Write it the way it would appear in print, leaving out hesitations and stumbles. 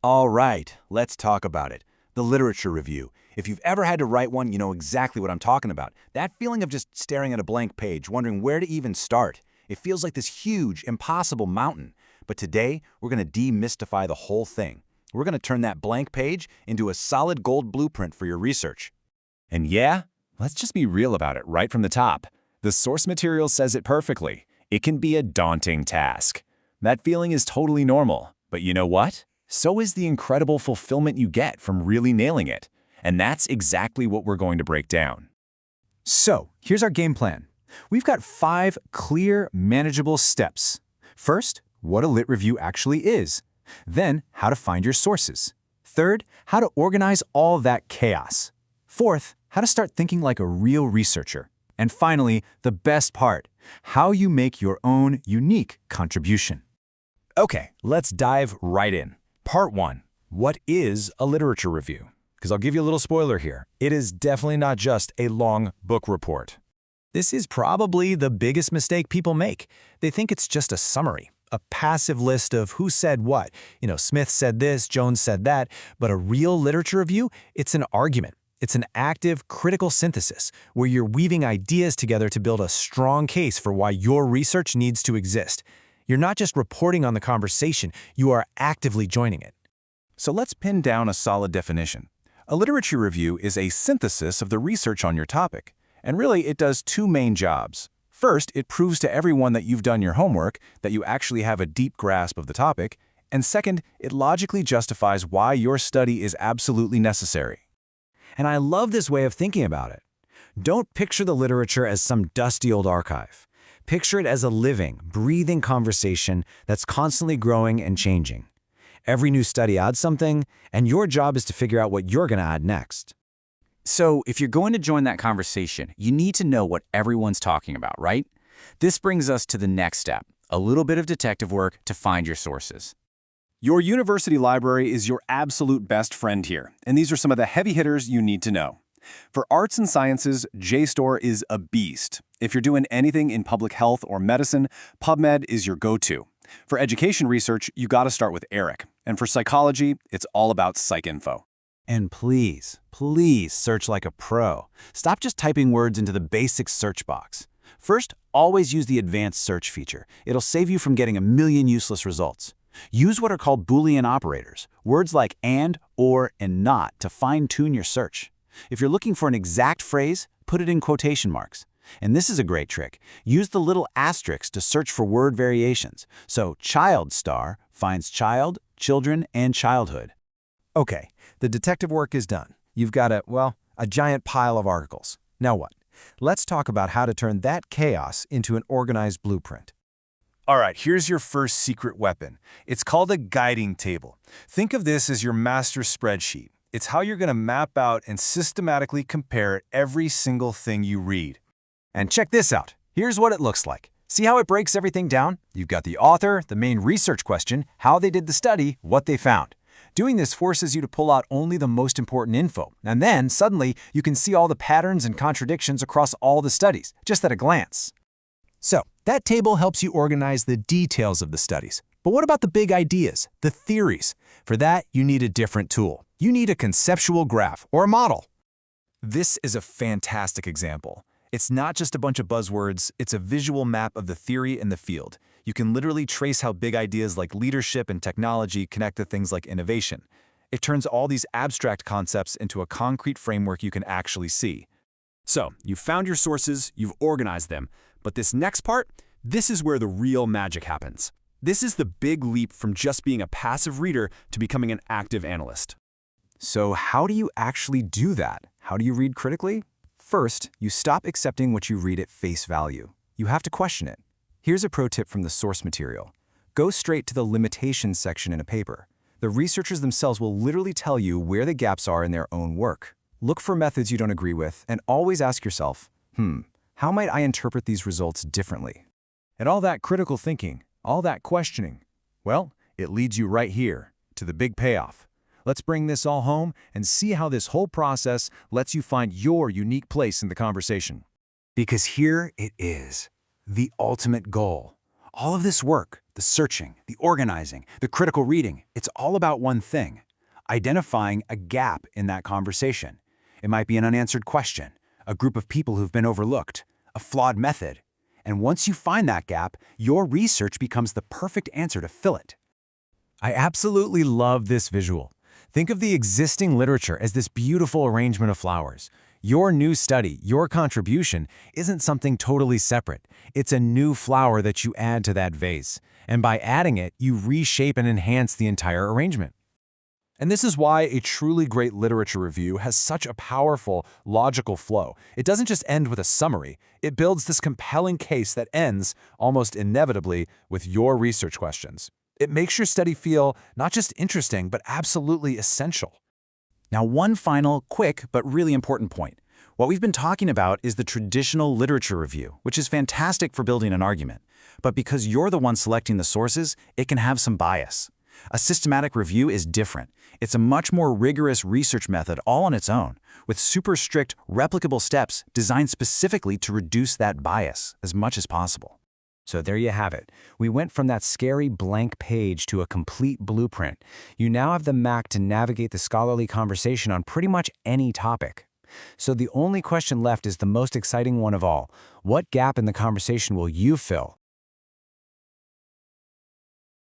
All right, let's talk about it. The literature review. If you've ever had to write one, you know exactly what I'm talking about. That feeling of just staring at a blank page, wondering where to even start. It feels like this huge, impossible mountain. But today, we're going to demystify the whole thing. We're going to turn that blank page into a solid gold blueprint for your research. And yeah, let's just be real about it right from the top. The source material says it perfectly. It can be a daunting task. That feeling is totally normal. But you know what? So is the incredible fulfillment you get from really nailing it. And that's exactly what we're going to break down. So, here's our game plan. We've got 5 clear, manageable steps. First, what a lit review actually is. Then, how to find your sources. Third, how to organize all that chaos. Fourth, how to start thinking like a real researcher. And finally, the best part, how you make your own unique contribution. Okay, let's dive right in. Part 1. What is a literature review? Because I'll give you a little spoiler here. It is definitely not just a long book report. This is probably the biggest mistake people make. They think it's just a summary, a passive list of who said what. Smith said this, Jones said that. But a real literature review, it's an argument. It's an active, critical synthesis where you're weaving ideas together to build a strong case for why your research needs to exist. You're not just reporting on the conversation, you are actively joining it. So let's pin down a solid definition. A literature review is a synthesis of the research on your topic. And really, it does 2 main jobs. First, it proves to everyone that you've done your homework, that you actually have a deep grasp of the topic. And second, it logically justifies why your study is absolutely necessary. And I love this way of thinking about it. Don't picture the literature as some dusty old archive. Picture it as a living, breathing conversation that's constantly growing and changing. Every new study adds something, and your job is to figure out what you're going to add next. So if you're going to join that conversation, you need to know what everyone's talking about, right? This brings us to the next step, a little bit of detective work to find your sources. Your university library is your absolute best friend here, and these are some of the heavy hitters you need to know. For arts and sciences, JSTOR is a beast. If you're doing anything in public health or medicine, PubMed is your go-to. For education research, you gotta start with ERIC. And for psychology, it's all about PsycInfo. And please, please search like a pro. Stop just typing words into the basic search box. First, always use the advanced search feature. It'll save you from getting a million useless results. Use what are called Boolean operators, words like and, or, and not to fine-tune your search. If you're looking for an exact phrase, put it in quotation marks. And this is a great trick. Use the little asterisks to search for word variations. So child star finds child, children, and childhood. Okay, the detective work is done. You've got a giant pile of articles. Now what? Let's talk about how to turn that chaos into an organized blueprint. All right, here's your first secret weapon. It's called a guiding table. Think of this as your master spreadsheet. It's how you're going to map out and systematically compare every single thing you read. And check this out. Here's what it looks like. See how it breaks everything down? You've got the author, the main research question, how they did the study, what they found. Doing this forces you to pull out only the most important info. And then, suddenly, you can see all the patterns and contradictions across all the studies, just at a glance. So, that table helps you organize the details of the studies. But what about the big ideas, the theories? For that, you need a different tool. You need a conceptual graph or a model. This is a fantastic example. It's not just a bunch of buzzwords, it's a visual map of the theory in the field. You can literally trace how big ideas like leadership and technology connect to things like innovation. It turns all these abstract concepts into a concrete framework you can actually see. So, you've found your sources, you've organized them, but this next part, this is where the real magic happens. This is the big leap from just being a passive reader to becoming an active analyst. So how do you actually do that? How do you read critically? First, you stop accepting what you read at face value. You have to question it. Here's a pro tip from the source material. Go straight to the limitations section in a paper. The researchers themselves will literally tell you where the gaps are in their own work. Look for methods you don't agree with and always ask yourself, how might I interpret these results differently? And all that critical thinking, all that questioning, well, it leads you right here to the big payoff. Let's bring this all home and see how this whole process lets you find your unique place in the conversation. Because here it is, the ultimate goal. All of this work, the searching, the organizing, the critical reading, it's all about one thing: identifying a gap in that conversation. It might be an unanswered question, a group of people who've been overlooked, a flawed method. And once you find that gap, your research becomes the perfect answer to fill it. I absolutely love this visual. Think of the existing literature as this beautiful arrangement of flowers. Your new study, your contribution, isn't something totally separate. It's a new flower that you add to that vase. And by adding it, you reshape and enhance the entire arrangement. And this is why a truly great literature review has such a powerful, logical flow. It doesn't just end with a summary. It builds this compelling case that ends, almost inevitably, with your research questions. It makes your study feel not just interesting, but absolutely essential. Now, one final, quick, but really important point. What we've been talking about is the traditional literature review, which is fantastic for building an argument. But because you're the one selecting the sources, it can have some bias. A systematic review is different. It's a much more rigorous research method all on its own, with super strict, replicable steps designed specifically to reduce that bias as much as possible. So there you have it. We went from that scary blank page to a complete blueprint. You now have the Mac to navigate the scholarly conversation on pretty much any topic. So the only question left is the most exciting one of all. What gap in the conversation will you fill?